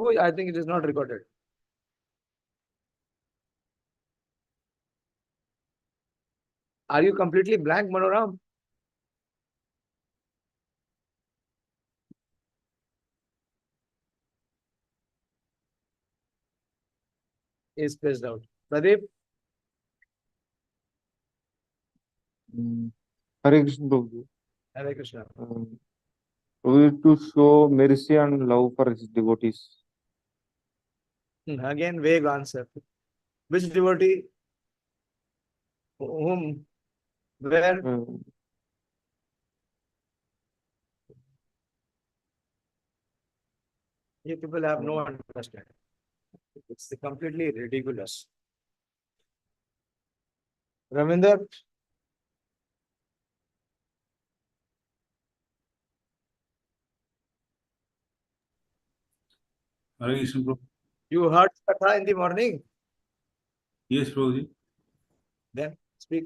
Oh, I think it is not recorded. Are you completely blank, Manoram? Is spaced out. Pradeep? Hare Krishna Prabhuji. Hare Krishna. To show mercy and love for his devotees. Again, vague answer. Which devotee? Whom? Where? You people have no understanding. It's completely ridiculous. Ravinder? Hare Krishna Prabhu. You heard Katha in the morning? Yes, Prabhuji. Then speak.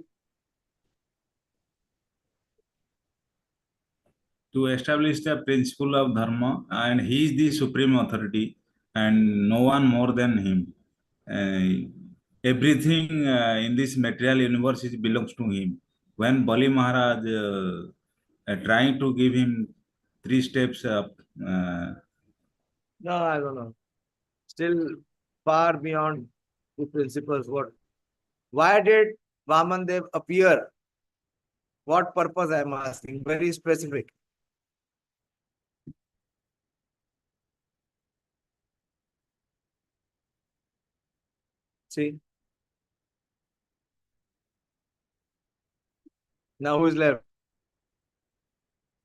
To establish the principle of dharma, and he is the supreme authority, and no one more than him. Everything in this material universe belongs to him. When Bali Maharaj trying to give him 3 steps up, No, I don't know. Still far beyond the principles. What? Why did Vaman Dev appear? What purpose I am asking? Very specific. See? Now who is left?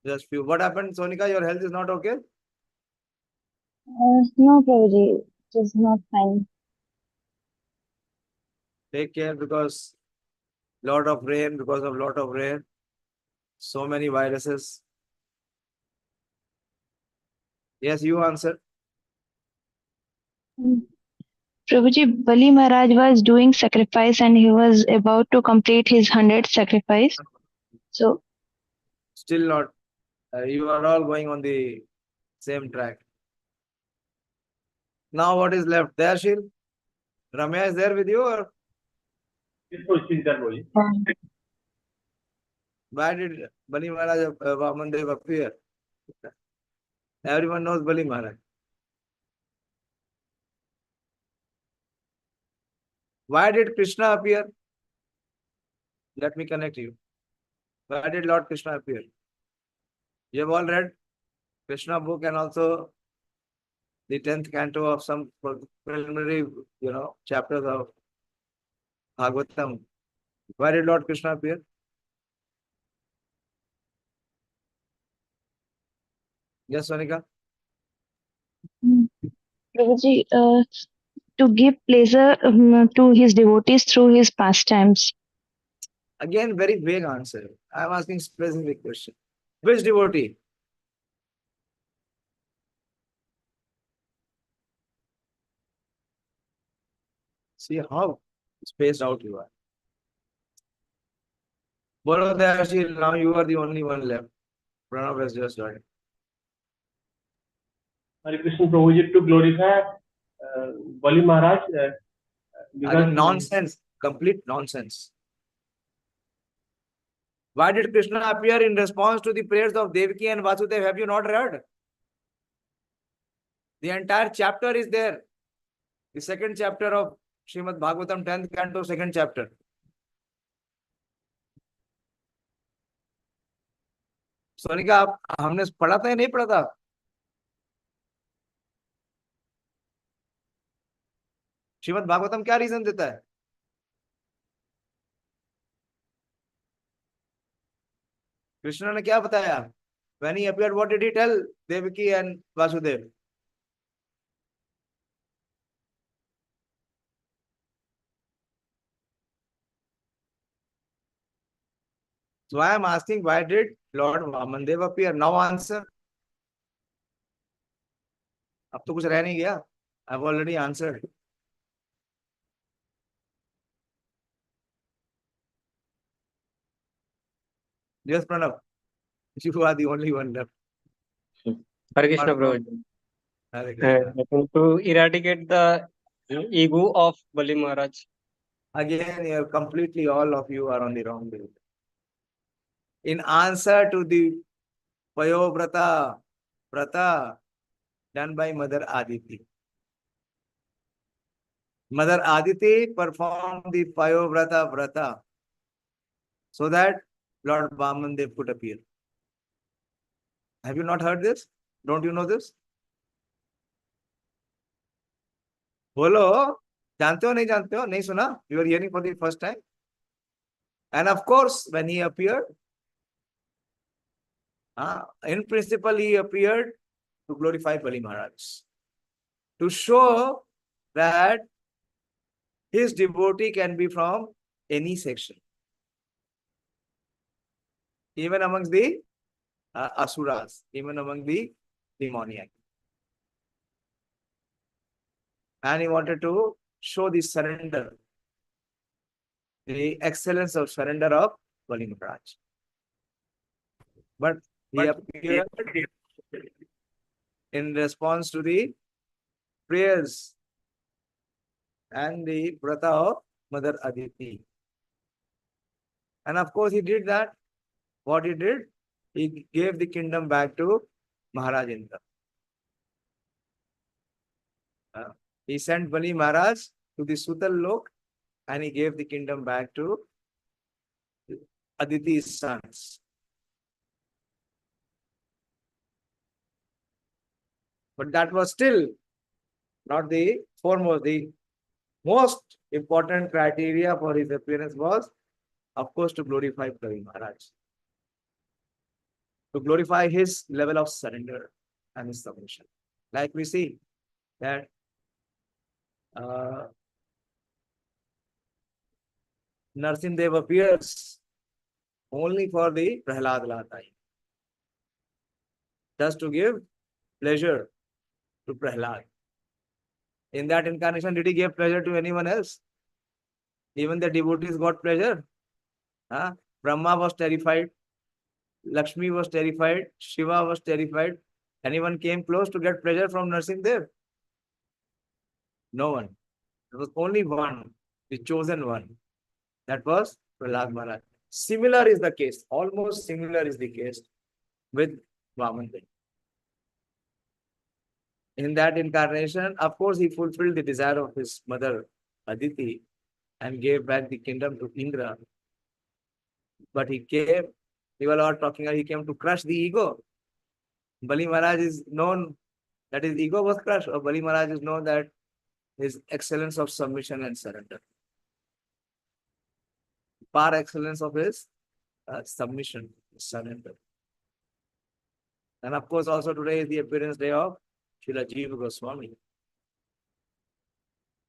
Just few. What happened, Sonika? Your health is not okay? No, Prabhuji, it is not fine. Take care because lot of rain, because of lot of rain. So many viruses. Yes, you answer. Prabhuji, Bali Maharaj was doing sacrifice and he was about to complete his 100th sacrifice. So, Still not. You are all going on the same track. Now what is left? There, Shil? Ramya is there with you or? Why did Bali Maharaj, Vaman Dev appear? Everyone knows Bali Maharaj. Why did Krishna appear? Let me connect you. Why did Lord Krishna appear? You have all read Krishna book and also the 10th canto of some preliminary, chapters of Bhagavatam. Why did Lord Krishna appear? Yes, Sonika? Prabhuji, to give pleasure to his devotees through his pastimes. Again, very vague answer. I am asking specific question. Which devotee? See how spaced out you are. Bolo Dayashil, now you are the only one left. Pranav has just joined. Hare Krishna Prabhuji, to glorify Bali Maharaj. Again, nonsense. Complete nonsense. Why did Krishna appear in response to the prayers of Devaki and Vasudev? Have you not read? The entire chapter is there. The second chapter of Srimad Bhagavatam, 10th canto, second chapter. Sonika, हमने पढ़ा था या नहीं पढ़ा था? श्रीमद् भागवतम क्या reason देता है? कृष्ण ने क्या बताया? When he appeared, what did he tell Devaki and Vasudev? So I am asking, why did Lord Vamandev appear? Now answer. अब तो कुछ रह नहीं गया. I've already answered. Yes, Pranav. You are the only one left. Hare Krishna Prabhuji. Hare Krishna. To eradicate the ego of Bali Maharaj. Again, you're completely, all of you are on the wrong way. In answer to the Payovrata Vrata done by Mother Aditi. Mother Aditi performed the Payovrata Vrata so that Lord Vamandev could appear. Have you not heard this? Don't you know this? Bolo, जानते हो नहीं जानते हो? नहीं सुना? You are hearing for the first time. And of course, when he appeared, in principle, he appeared to glorify Bali Maharaj, to show that his devotee can be from any section, even amongst the asuras, even among the demoniac. And he wanted to show the surrender, the excellence of surrender of Bali Maharaj. But he appeared in response to the prayers and the vrata of Mother Aditi. And of course, he did that. What he did, he gave the kingdom back to Maharaj Indra. He sent Bali Maharaj to the Sutal Lok and he gave the kingdom back to Aditi's sons. But that was still not the foremost. The most important criteria for his appearance was, of course, to glorify Bali Maharaj, to glorify his level of surrender and his submission. Like we see that Narsimdev appears only for the Prahlad Latai, just to give pleasure to Prahlad. In that incarnation, did he give pleasure to anyone else? Even the devotees got pleasure. Brahma was terrified. Lakshmi was terrified. Shiva was terrified. Anyone came close to get pleasure from Narsimdev? No one. There was only one, the chosen one. That was Prahlad Maharaj. Similar is the case. Almost similar is the case with Vamandev. In that incarnation, of course, he fulfilled the desire of his mother Aditi and gave back the kingdom to Indra. But he came, we were all talking, he came to crush the ego. Bali Maharaj is known that his ego was crushed, or Bali Maharaj is known that his excellence of submission and surrender. Par excellence of his submission, surrender. And of course, also today is the appearance day of Srila Jiva Goswami.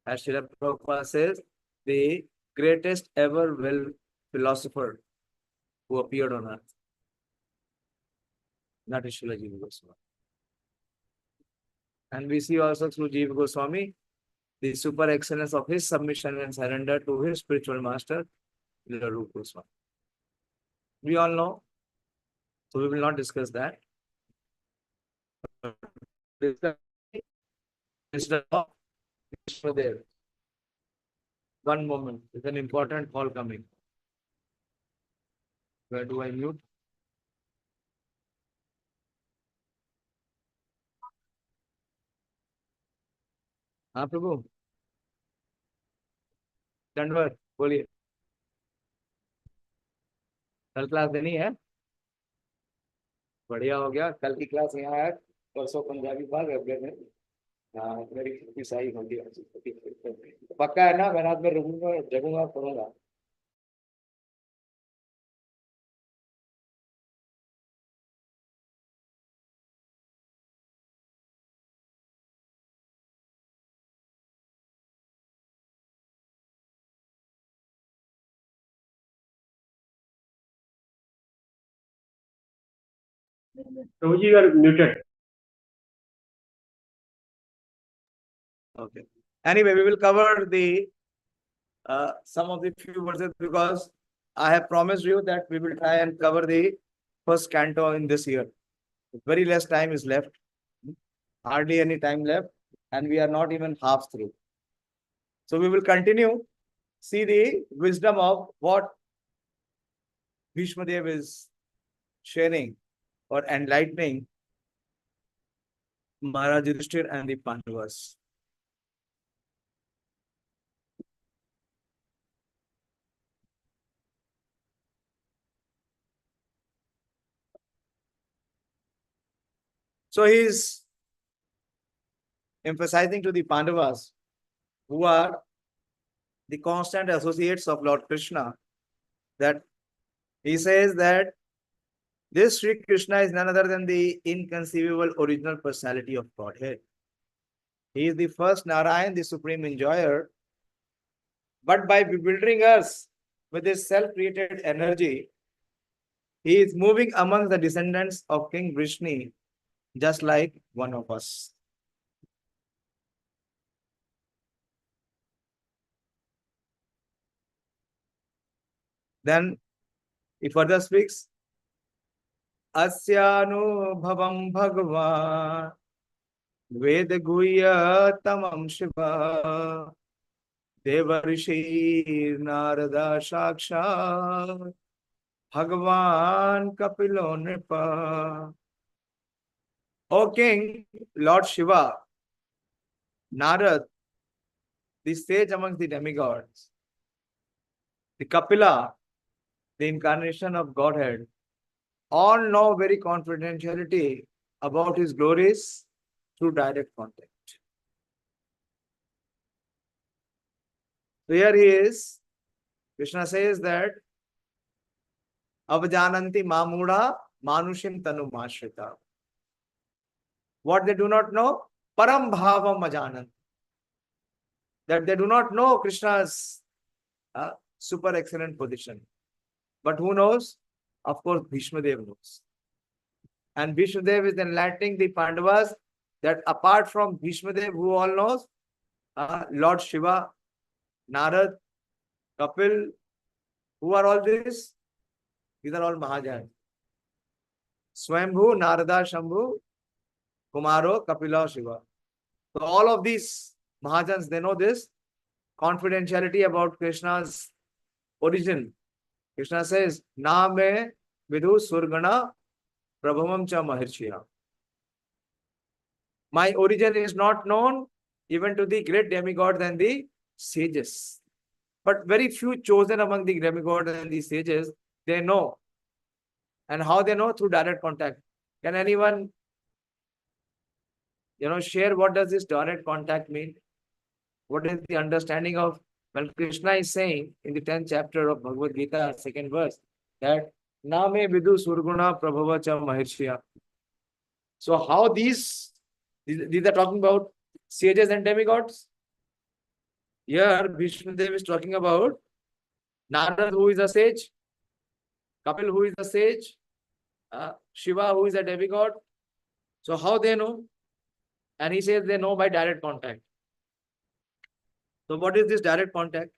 As Srila Prabhupada says, the greatest ever philosopher who appeared on earth. That is Srila Jiva Goswami. And we see also through Jiva Goswami the super excellence of his submission and surrender to his spiritual master, Srila Rupa Goswami. We all know, so we will not discuss that. One moment, it's an important call coming. Where do I mute? हाँ प्रभु दंडवत बोलिए कल class देनी है बढ़िया हो गया कल की क्लास यहाँ है परसों पंजाबी भाग अगले में मेरी छुट्टी सही होगी पक्का है ना मैं रात में रुकूंगा जगूंगा पढ़ूंगा Prabhuji, you are muted. Okay. Anyway, we will cover the some of the few verses because I have promised you that we will try and cover the first canto in this year. Very less time is left. Hardly any time left, and we are not even half through. So we will continue, see the wisdom of what Bhishma Dev is sharing or enlightening Maharaj Yudhishthir and the Pandavas. So he is emphasizing to the Pandavas, who are the constant associates of Lord Krishna, that he says that this Sri Krishna is none other than the inconceivable original personality of Godhead. He is the first Narayan, the supreme enjoyer. But by bewildering us with his self-created energy, he is moving among the descendants of King Vrishni, just like one of us. Then he further speaks, Asyanu Bhavan Ved Guhya Tamam Shiva Devarishi Narada Shakshat Bhagavan Kapilo Nripa. O King, Lord Shiva, Narad, the sage amongst the demigods, the Kapila, the incarnation of Godhead, all know very confidentiality about his glories through direct contact. So here he is. Krishna says that Avajananti Mamuda Manushim Tanu Mashrita. What they do not know, Param Bhavam Ajananti. That they do not know Krishna's super excellent position. But who knows? Of course, Bhishma Dev knows. And Bhishma Dev is enlightening the Pandavas that apart from Bhishma Dev, who all knows? Lord Shiva, Narad, Kapil, who are all these? These are all Mahajans. Swambhu, Narada, Shambhu, Kumaro, Kapila, Shiva. So all of these Mahajans, they know this confidentiality about Krishna's origin. Krishna says, Na me vidhu surgana prabhavam cha mahirshya. My origin is not known even to the great demigods and the sages. But very few chosen among the demigods and the sages, they know. And how they know? Through direct contact. Can anyone, share what does this direct contact mean? What is the understanding of when Krishna is saying in the 10th chapter of Bhagavad Gita, 2nd verse, that Name Vidu Surguna Prabhava Cha Mahirshya. So how these are talking about sages and demigods? Here Bhishma Dev is talking about Narad, who is a sage, Kapil, who is a sage, Shiva, who is a demigod. So how they know? And he says they know by direct contact. So what is this direct contact?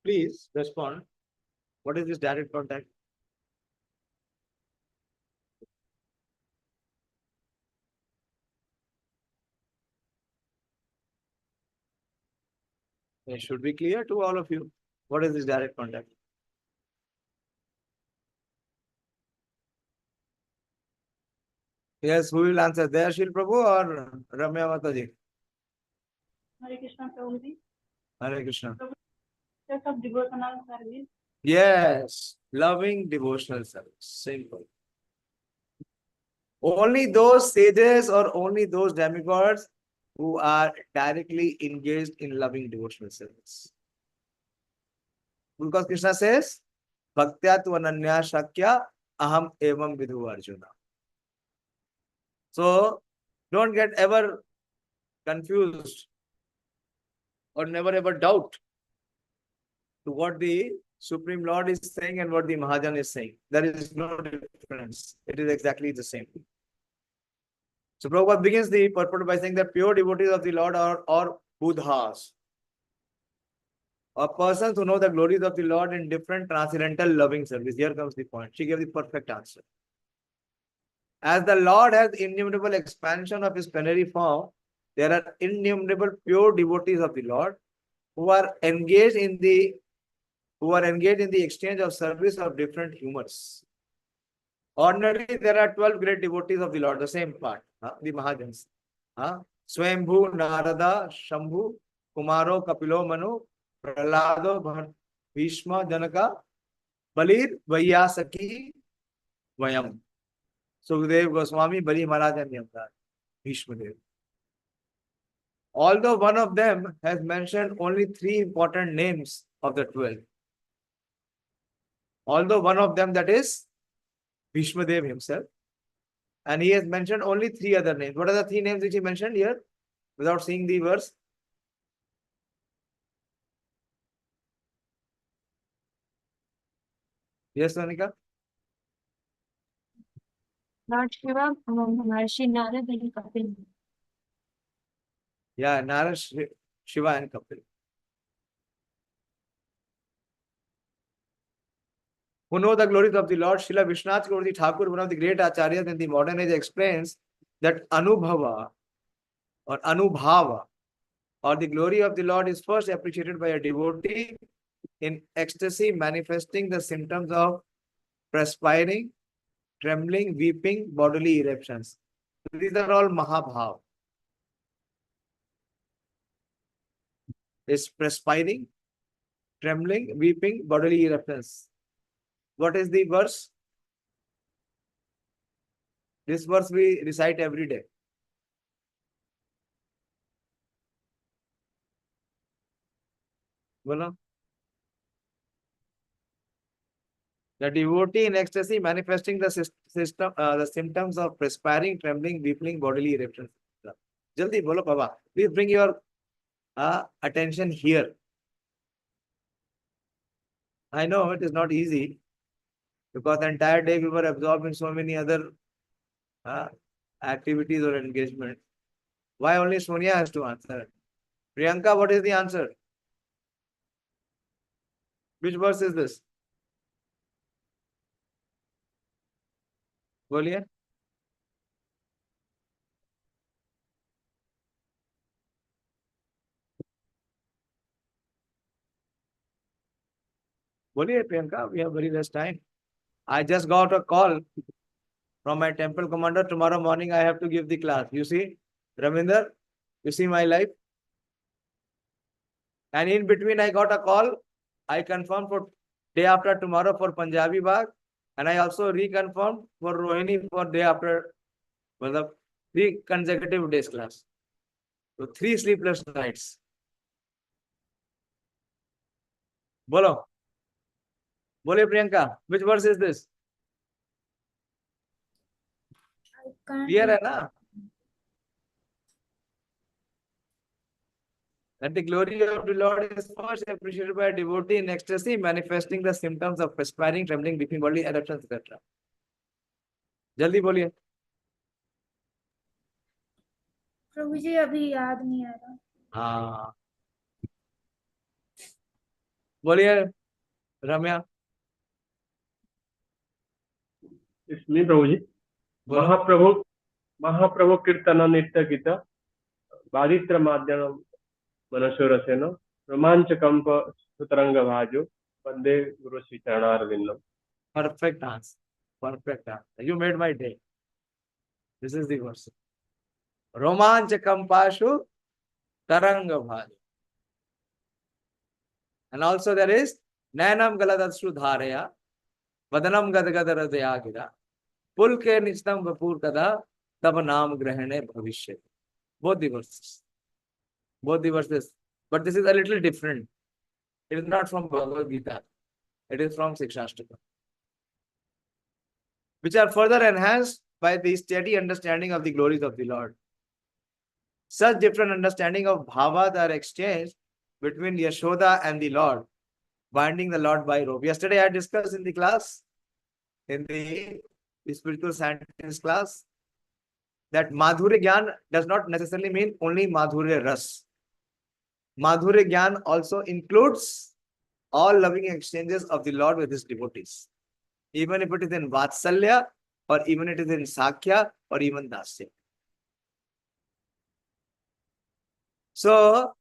Please respond. What is this direct contact? It should be clear to all of you. What is this direct contact? Yes, who will answer? Dayashil Prabhu or Ramya Mataji? Hare Krishna Prabhuji. Hare Krishna. Just of devotional service. Yes, loving devotional service. Simple. Only those sages or only those demigods who are directly engaged in loving devotional service. Because Krishna says, Bhaktya tu ananya shakya aham evam vidhu Arjuna. So, don't get ever confused or never ever doubt to what the Supreme Lord is saying and what the Mahajan is saying. There is no difference. It is exactly the same. So Prabhupada begins the purport by saying that pure devotees of the Lord are Buddhas. or persons who know the glories of the Lord in different transcendental loving service. Here comes the point. She gave the perfect answer. As the Lord has innumerable expansion of his plenary form, there are innumerable pure devotees of the Lord who are engaged in the exchange of service of different humors. Ordinarily, there are 12 great devotees of the Lord, the same part, the Mahajans. Swayambhu, Narada, Shambhu, Kumaro, Kapilo, Manu, Prahlado, Bhishma, Janaka, Balir, Vaiyasaki, Vayam. Sukhdev Goswami, Bali Maharaj and Yamraj, Bhishma Dev. Although one of them has mentioned only 3 important names of the 12. Although one of them, that is Bhishma Dev himself, and he has mentioned only 3 other names. What are the 3 names which he mentioned here without seeing the verse? Yes, Sonika? Lord Shiva, Maharshi Narad and Kapil. Yeah, Narad, Shiva and Kapil. Who know the glories of the Lord, Srila Vishwanath Chakravarti Thakur, one of the great acharyas in the modern age, explains that Anubhava or Anubhava or the glory of the Lord is first appreciated by a devotee in ecstasy, manifesting the symptoms of perspiring, trembling, weeping, bodily eruptions. These are all Mahabhav. Is perspiring, trembling, weeping, bodily eruptions. What is the verse? This verse we recite every day. Bolo. The devotee in ecstasy manifesting the symptoms of perspiring, trembling, weeping, bodily eruptions. Jaldi bolo, Baba. Please bring your attention here. I know it is not easy because the entire day we were absorbed in so many other activities or engagements. Why only Sonia has to answer? Priyanka, what is the answer? Which verse is this? Boliye. Boliye, Priyanka, we have very less time. I just got a call from my temple commander. Tomorrow morning I have to give the class. You see, Ravinder, you see my life? And in between I got a call. I confirmed for day after tomorrow for Punjabi Bagh. And I also reconfirmed for Rohini for day after, well, 3 consecutive days class. So 3 sleepless nights. Bolo. Bole Priyanka, which verse is this? Clear hai na? That the glory of the Lord is first appreciated by a devotee in ecstasy, manifesting the symptoms of perspiring, trembling, weeping, bodily eruptions, etc. Jaldi boliye. प्रभु जी अभी याद नहीं आ रहा. हाँ. बोलिए रम्या. इसमें प्रभु जी बोलो. महाप्रभु कीर्तन नित्य गीता बादित्र माध्यम मनसोरसेन रोमांच कंप सुतरंग भाजो वंदे गुरु Shri चरणारविंदम. Perfect answer. Perfect answer. You made my day. This is the verse. Romancha kampashu taranga bhaj. And also there is Nainam galadatshu dharaya vadanam gadagada hridaya pulke nistam vapur kada tab naam grahane bhavishya. Both the verses. Both the verses. But this is a little different. It is not from Bhagavad Gita. It is from Sikshashtaka, which are further enhanced by the steady understanding of the glories of the Lord. Such different understanding of bhavas are exchanged between Yashoda and the Lord, binding the Lord by rope. Yesterday I discussed in the class, in the spiritual science class, that Madhurya Gyan does not necessarily mean only Madhurya Ras. Madhurya Gyan also includes all loving exchanges of the Lord with his devotees. Even if it is in Vatsalya, or even it is in Sakhya, or even Dasya. So,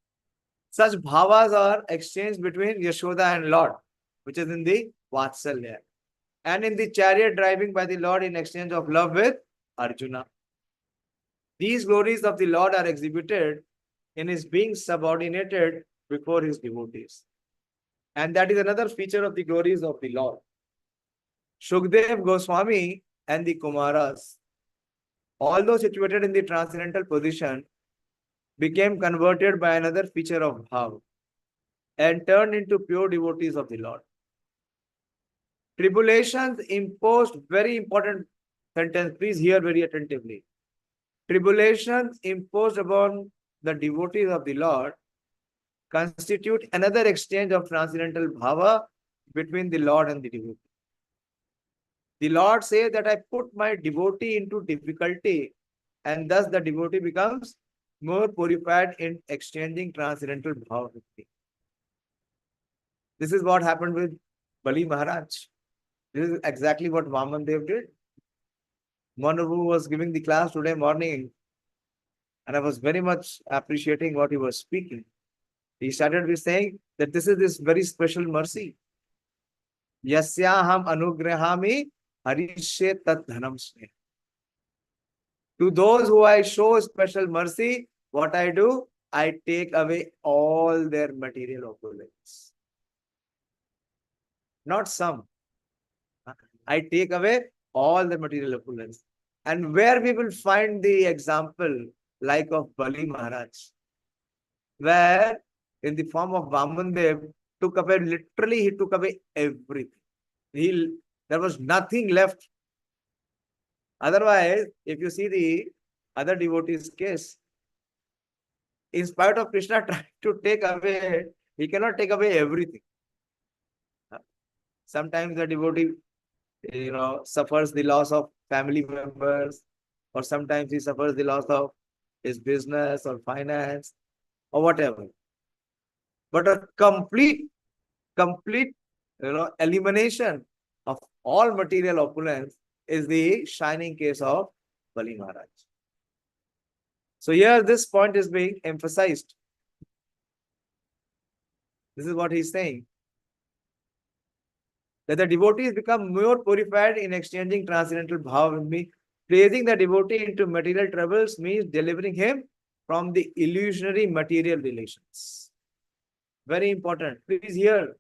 such bhavas are exchanged between Yashoda and Lord, which is in the Vatsalya. And in the chariot driving by the Lord in exchange of love with Arjuna. These glories of the Lord are exhibited in his being subordinated before his devotees. And that is another feature of the glories of the Lord. Shukdev Goswami and the Kumaras, although situated in the transcendental position, became converted by another feature of Bhav and turned into pure devotees of the Lord. Tribulations imposed, very important sentence, please hear very attentively. Tribulations imposed upon the devotees of the Lord constitute another exchange of transcendental bhava between the Lord and the devotee. The Lord says that I put my devotee into difficulty, and thus the devotee becomes more purified in exchanging transcendental bhava with me. This is what happened with Bali Maharaj. This is exactly what Vaman Dev did. Manavu was giving the class today morning, and I was very much appreciating what he was speaking. He started with saying that this is this very special mercy. Yasyaham anugrahami harishe tat dhanam sneha. To those who I show special mercy, what I do? I take away all their material opulence. Not some. I take away all the material opulence. And where we will find the example like of Bali Maharaj, where in the form of Vamandev took away, literally he took away everything. There was nothing left. Otherwise, if you see the other devotees' case, in spite of Krishna trying to take away, he cannot take away everything. Sometimes the devotee, suffers the loss of family members, or sometimes he suffers the loss of his business or finance or whatever. But a complete, elimination of all material opulence is the shining case of Bali Maharaj. So here this point is being emphasized. This is what he's saying. That the devotees become more purified in exchanging transcendental bhava with me. Placing the devotee into material troubles means delivering him from the illusionary material relations. Very important. Please hear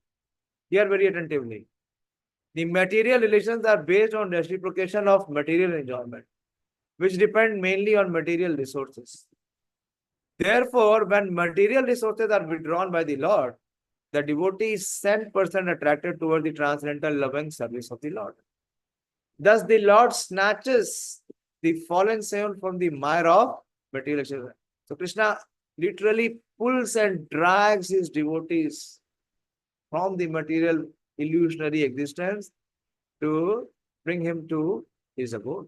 very attentively. The material relations are based on reciprocation of material enjoyment, which depend mainly on material resources. Therefore, when material resources are withdrawn by the Lord, the devotee is 10% attracted toward the transcendental loving service of the Lord. Thus, the Lord snatches the fallen soul from the mire of material experience. So, Krishna literally pulls and drags his devotees from the material illusionary existence to bring him to his abode.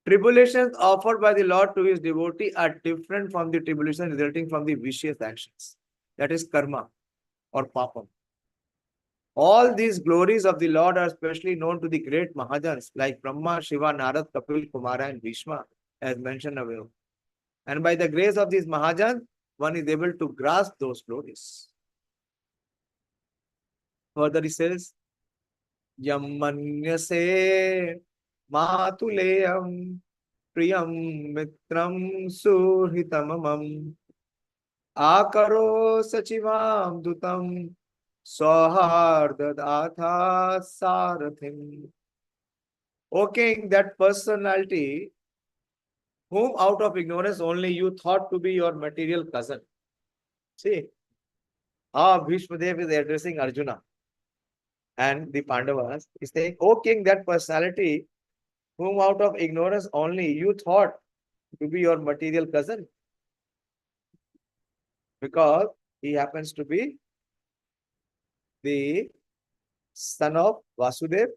Tribulations offered by the Lord to his devotee are different from the tribulations resulting from the vicious actions. That is karma or papam. All these glories of the Lord are specially known to the great Mahajans like Brahma, Shiva, Narad, Kapil, Kumara and Bhishma, as mentioned above. And by the grace of these Mahajans, one is able to grasp those glories. Further he says, Yammanyase matuleyam priyam mitram surhitamamam akaro sachivam dutam Sahardadatha Sarathim. O king, that personality whom out of ignorance only you thought to be your material cousin. See, how Bhishma Dev is addressing Arjuna and the Pandavas. He's saying, O king, that personality whom out of ignorance only you thought to be your material cousin, because he happens to be the son of Vasudev,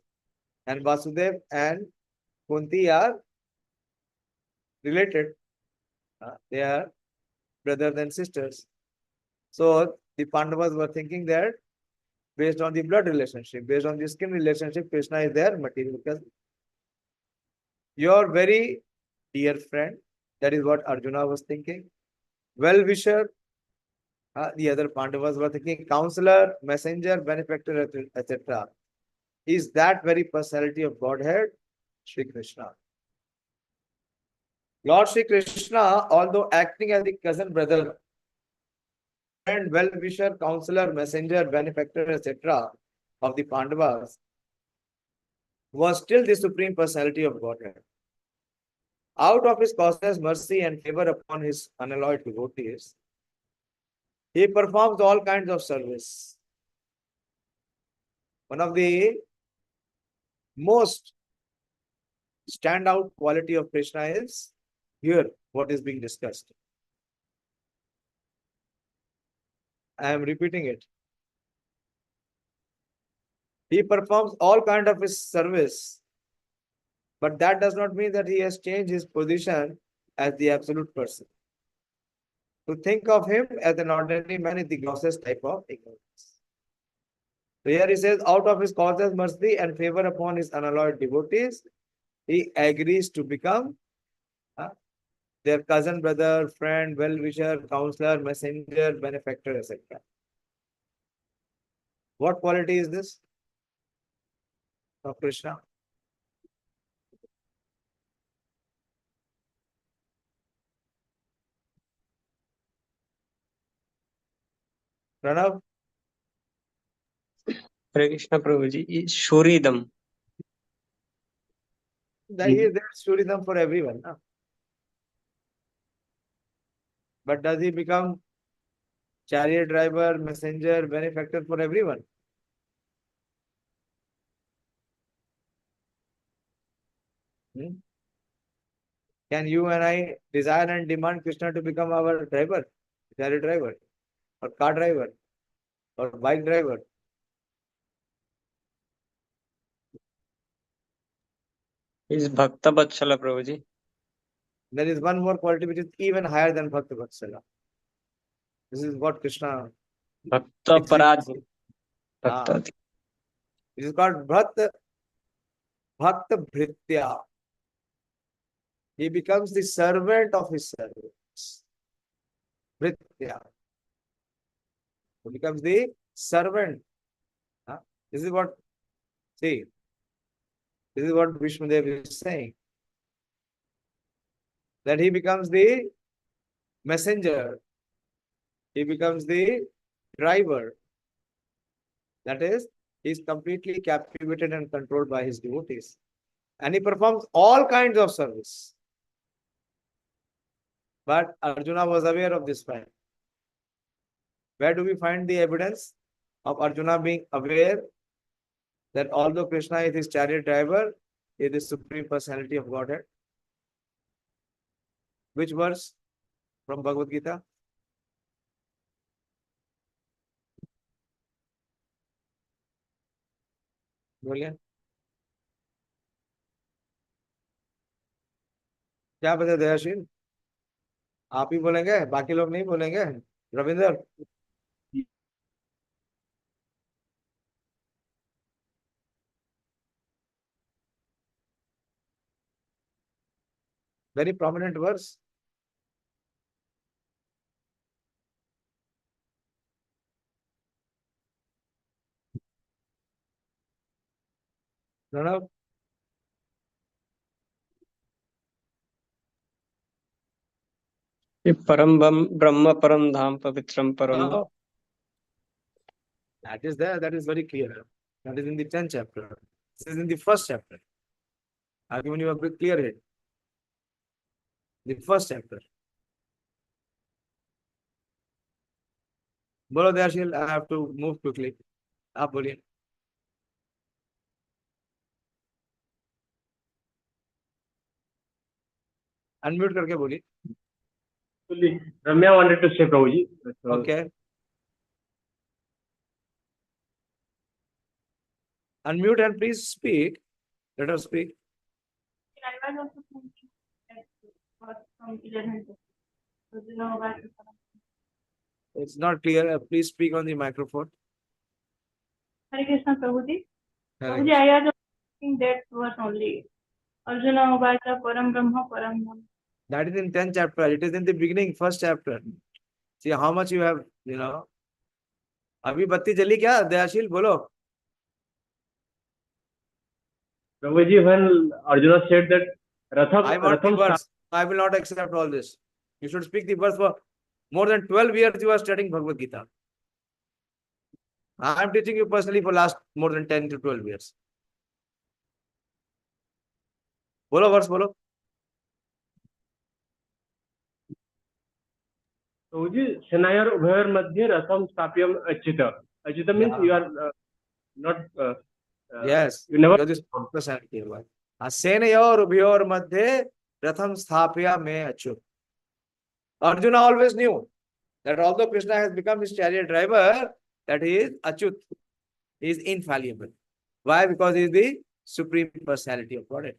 and Vasudev and Kunti are related. They are brothers and sisters. So the Pandavas were thinking that based on the blood relationship, based on the skin relationship, Krishna is their material cousin. Your very dear friend, that is what Arjuna was thinking. Well-wisher, the other Pandavas were thinking counselor, messenger, benefactor, etc. Is that very personality of Godhead, Shri Krishna. Lord Shri Krishna, although acting as the cousin brother, and well-wisher, counselor, messenger, benefactor, etc. of the Pandavas, was still the supreme personality of Godhead. Out of his causeless mercy and favor upon his unalloyed devotees, he performs all kinds of service. One of the most standout quality of Krishna is here what is being discussed. I am repeating it. He performs all kind of his service, but that does not mean that he has changed his position as the absolute person. To think of him as an ordinary man is the grossest type of ignorance. So here he says, out of his causeless mercy and favor upon his unalloyed devotees, he agrees to become their cousin, brother, friend, well-wisher, counselor, messenger, benefactor, etc. What quality is this of Krishna? Pranav? Hare Krishna Prabhuji, is Shuridam. That he is there shooting them for everyone. No? But does he become chariot driver, messenger, benefactor for everyone? Can you and I desire and demand Krishna to become our driver, chariot driver, or car driver, or bike driver? Is Bhakta Vatsala Prabhuji. There is one more quality which is even higher than Bhakta Vatsala. This is what Krishna. Bhakta Paradhi. Ah. Bhakta. It is called Bhakta Bhritya. He becomes the servant of his servants. Bhritya. He becomes the servant. This is what, see, this is what Vishnudev is saying. That he becomes the messenger. He becomes the driver. That is, he is completely captivated and controlled by his devotees. And he performs all kinds of service. But Arjuna was aware of this fact. Where do we find the evidence of Arjuna being aware that although Krishna is his chariot driver, he is the supreme personality of Godhead? Which verse from Bhagavad Gita? बोलिए क्या बता दयाशील आप ही बोलेंगे बाकी लोग नहीं बोलेंगे Ravinder very prominent verse. No. Param Brahma Param Dham Pavitram Param. No. That is there. That is very clear. That is in the 10th chapter. This is in the first chapter. I've given you a bit clear hit. The first chapter. बोलो दयाशील, I have to move quickly. आप बोलिए. Unmute करके बोलिए. Ramya wanted to say, Prabhuji. So, Okay. Unmute and please speak. Let us speak. I was also thinking that from 11 to so you know about It's not clear. Please speak on the microphone. Hare Krishna, Prabhuji. Hare Prabhuji, I was thinking that verse only. Arjuna Uvacha Param Brahma Param Brahma. That is in 10th chapter. It is in the beginning, first chapter. See how much you have, अभी बत्ती जली क्या दयाशील बोलो. Prabhuji, when Arjuna said that I want the verse. I will not accept all this. You should speak the verse. For more than 12 years you are studying Bhagavad Gita. I am teaching you personally for last more than 10 to 12 years. बोलो verse बोलो. Prabhuji, Senayor Ubhayor Madhya Ratham Stapyam Achyuta. Achyuta means you are not. Yes. You never. This personality. Senayor Ubhayor Madhye Ratham Sthapya Me Achyut. Arjuna always knew that although Krishna has become his chariot driver, that he is Achyut. He is infallible. Why? Because he is the supreme personality of Godhead.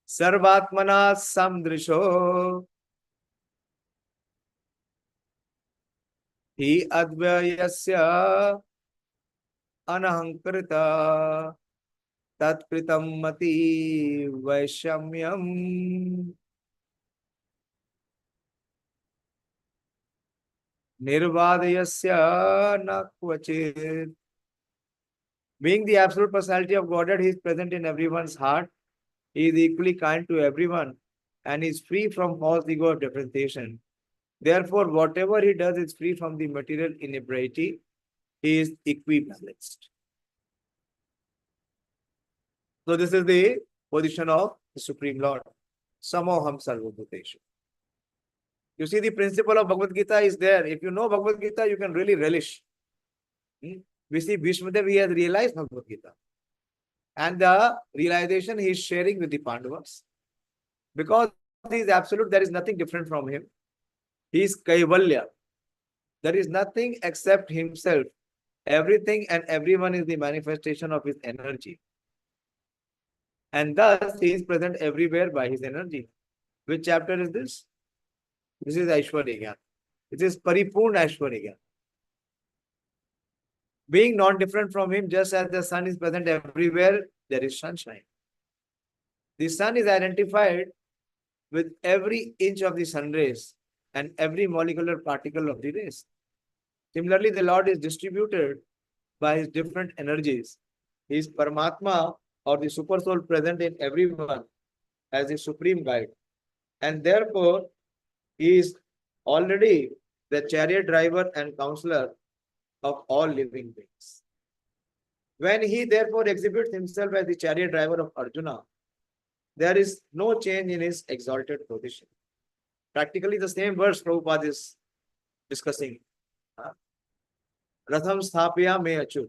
Sarvatmana samdrisho hi advyayasya anahankarita tatkritam mati vaishamyam nirvadayasya na kvachit. Being the absolute personality of Godhead, he is present in everyone's heart. He is equally kind to everyone and is free from false ego of differentiation. Therefore, whatever he does is free from the material inebriety. He is equibalanced. So this is the position of the Supreme Lord. Samoham Sarvabhuteshu. You see, the principle of Bhagavad Gita is there. If you know Bhagavad Gita, you can really relish. We see Bhishmadev, he has realized Bhagavad Gita. And the realization he is sharing with the Pandavas. Because he is absolute, there is nothing different from him. He is Kaivalya. There is nothing except himself. Everything and everyone is the manifestation of his energy. And thus he is present everywhere by his energy. Which chapter is this? This is Aishwarya Gyan. It is Paripurna Aishwarya Gyan. Being non-different from him, just as the sun is present everywhere, there is sunshine. The sun is identified with every inch of the sun rays and every molecular particle of the rays. Similarly, the Lord is distributed by his different energies. He is Paramatma, or the super soul, present in everyone as the supreme guide. And therefore, he is already the chariot driver and counselor of all living beings. When he therefore exhibits himself as the chariot driver of Arjuna, there is no change in his exalted position. Practically the same verse Prabhupada is discussing. Ratham Sthapya Me Achyut.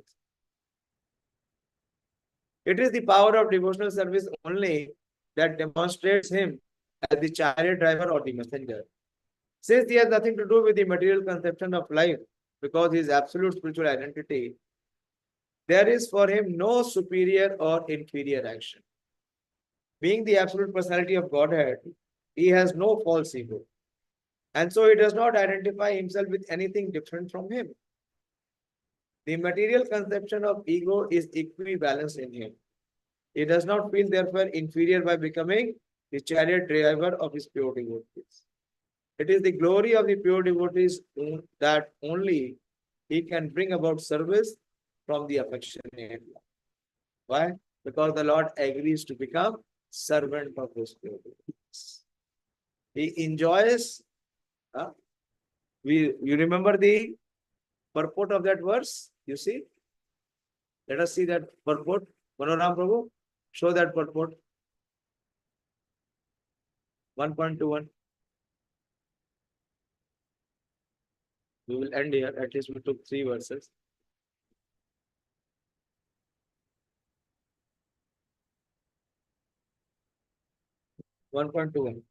It is the power of devotional service only that demonstrates him as the chariot driver or the messenger. Since he has nothing to do with the material conception of life, because his absolute spiritual identity, there is for him no superior or inferior action. Being the absolute personality of Godhead, he has no false ego. And so he does not identify himself with anything different from him. The material conception of ego is equibalanced in him. He does not feel therefore inferior by becoming the chariot driver of his pure devotees. It is the glory of the pure devotees that only he can bring about service from the affectionate love. Why? Because the Lord agrees to become servant of his pure devotees. He enjoys. You remember the purport of that verse? You see? Let us see that purport. Manoram Prabhu, show that purport. 1.21. We will end here. At least we took 3 verses. One point two one.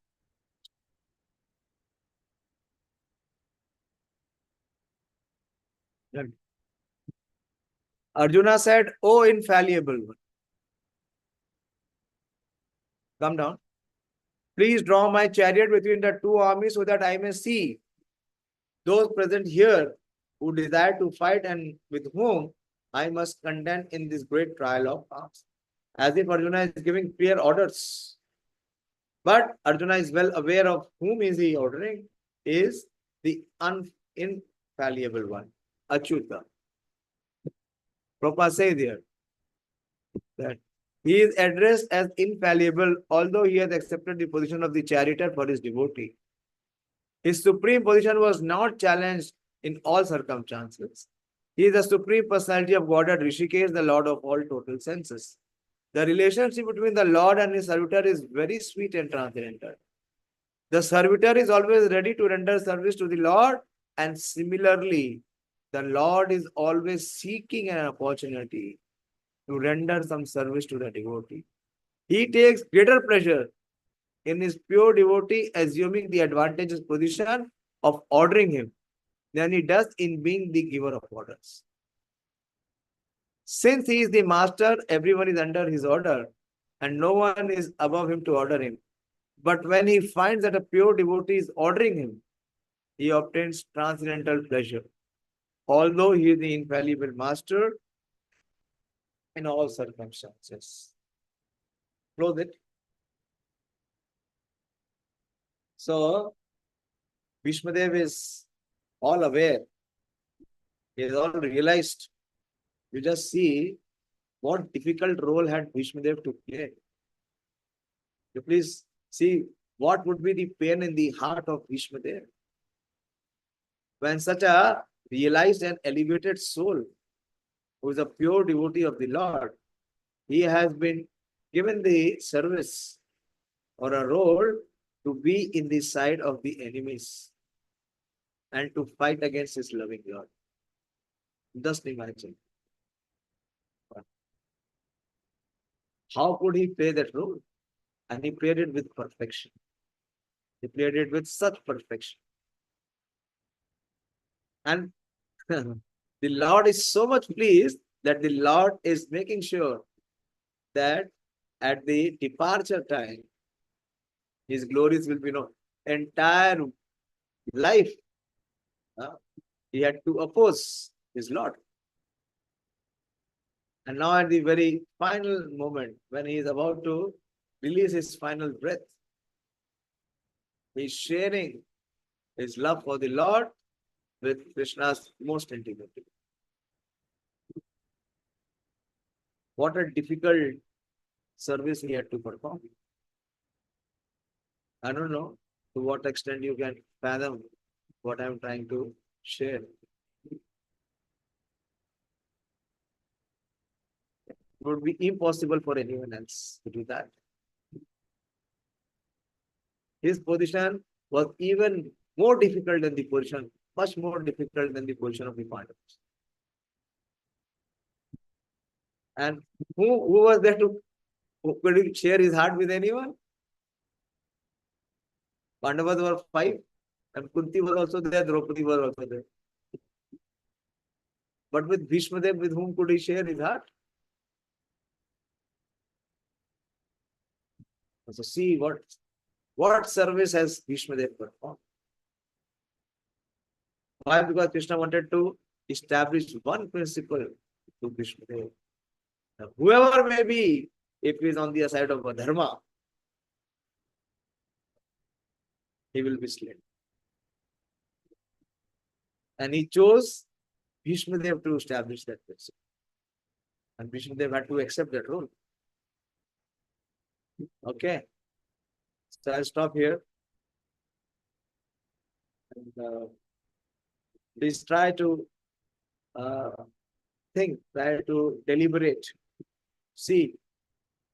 Arjuna said, "O infallible one." Come down. Please draw my chariot between the two armies so that I may see those present here who desire to fight and with whom I must contend in this great trial of arms. As if Arjuna is giving clear orders. But Arjuna is well aware of whom is he ordering, is the infallible one, Achyuta. Prabhupada says there that he is addressed as infallible, although he has accepted the position of the charioteer for his devotee. His supreme position was not challenged in all circumstances. He is the supreme personality of Godhead, Rishikesh, the Lord of all total senses. The relationship between the Lord and his servitor is very sweet and transcendental. The servitor is always ready to render service to the Lord, and similarly, the Lord is always seeking an opportunity to render some service to the devotee. He takes greater pleasure in his pure devotee assuming the advantageous position of ordering him than he does in being the giver of orders. Since he is the master, everyone is under his order, and no one is above him to order him. But when he finds that a pure devotee is ordering him, he obtains transcendental pleasure, although he is the infallible master in all circumstances. Close it. So, Bhishmadev is all aware. He is all realized. You just see what difficult role had Bhishmadev to play. You please see what would be the pain in the heart of Bhishmadev. When such a realized and elevated soul, who is a pure devotee of the Lord, he has been given the service or a role to be in the side of the enemies and to fight against his loving Lord. Just imagine. How could he play that role? And he played it with perfection. He played it with such perfection. And the Lord is so much pleased that the Lord is making sure that at the departure time, his glories will be known. Entire life, he had to oppose his Lord. And now at the very final moment, when he is about to release his final breath, he is sharing his love for the Lord with Krishna's most intimate. What a difficult service he had to perform. I don't know to what extent you can fathom what I'm trying to share. It would be impossible for anyone else to do that. His position was even more difficult than the position, much more difficult than the position of the Pandavas. And who was there to, who could share his heart with anyone? Pandavas were 5, and Kunti was also there, Draupadi was also there. But with Bhishmadev, with whom could he share his heart? So see what service has Bhishmadev performed. Why? Because Krishna wanted to establish one principle to Bhishmadev. Now, whoever may be, if he is on the side of Dharma, he will be slain. And he chose Bhishmadev to establish that principle. And Bhishmadev had to accept that role. Okay. So I'll stop here. And please try to think, try to deliberate, see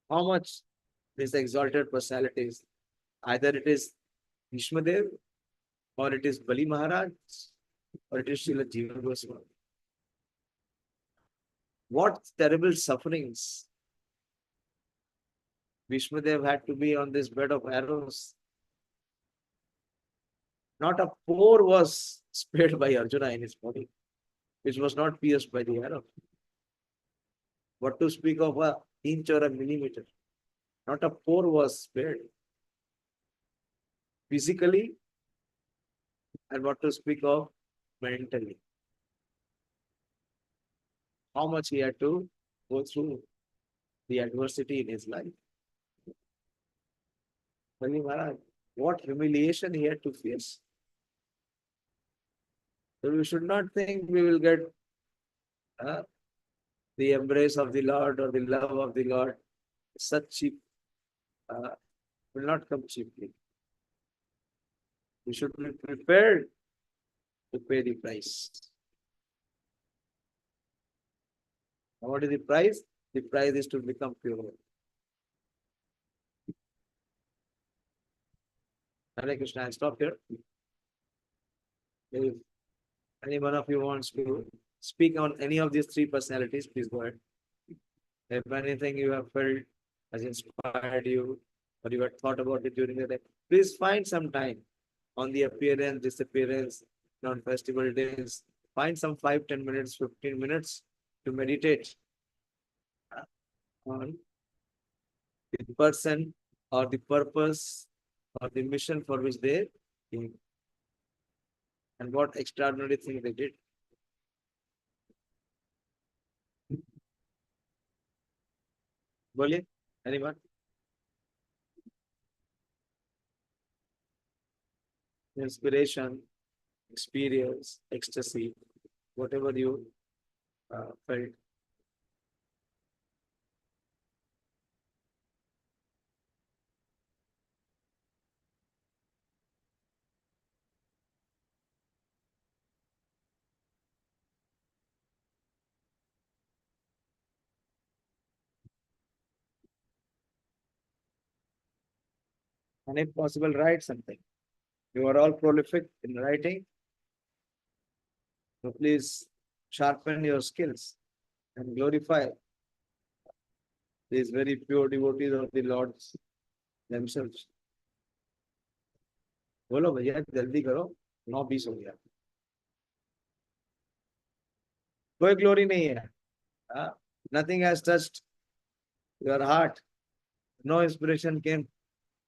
how much this exalted personality is. Either it is Bhishmadev, or it is Bali Maharaj, or it is Srila Jiva Goswami. What terrible sufferings Bhishmadev had to be on this bed of arrows. Not a pore was spared by Arjuna in his body, which was not pierced by the arrow. What to speak of an inch or a millimeter? Not a pore was spared. physically and what to speak of mentally. How much he had to go through the adversity in his life. Bali Maharaj, what humiliation he had to face. So we should not think we will get the embrace of the Lord or the love of the Lord. Such cheap will not come cheaply. We should be prepared to pay the price. And what is the price? The price is to become pure. Hare Krishna, I'll stop here. If any one of you wants to speak on any of these three personalities, please go ahead. If anything you have felt has inspired you or you had thought about it during the day, please find some time on the appearance, disappearance, on festival days. Find some 5-10 minutes, 15 minutes to meditate on the person or the purpose or the mission for which they came and what extraordinary thing they did. Bolliye, anyone? Inspiration, experience, ecstasy, whatever you felt. And if possible, write something. You are all prolific in writing. So please sharpen your skills and glorify these very pure devotees of the Lord themselves. बोलो भैया जल्दी करो 9:20 हो गया कोई glory नहीं है nothing has touched your heart. No inspiration came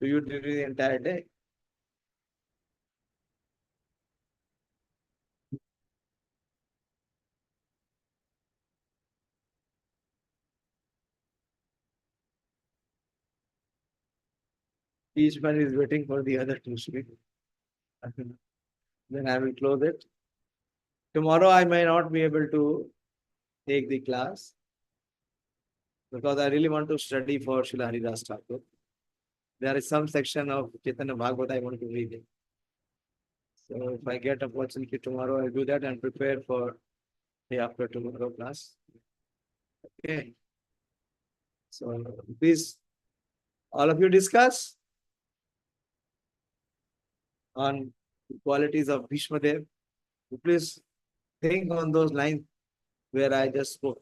to you during the entire day. Each one is waiting for the other to speak. Then I will close it. Tomorrow I may not be able to take the class because I really want to study for Srila Haridas Thakur. There is some section of Chaitanya Bhagavata I want to read it. So if I get opportunity tomorrow, I'll do that and prepare for the after tomorrow class. Okay. So please, all of you discuss on the qualities of Bhishma Dev. Please think on those lines where I just spoke.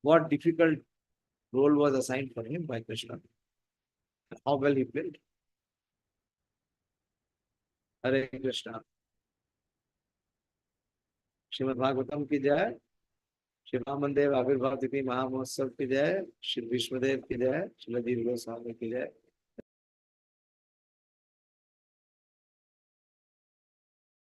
What difficult role was assigned for him by Krishna? How well he played. Hare Krishna. Shrimad Bhagavatam की जय, श्री वामन देव आविर्भाव तिथि महामहोत्सव की जय, श्री विष्णुदेव की जय, श्री दीर्घ गोस्वामी की जय.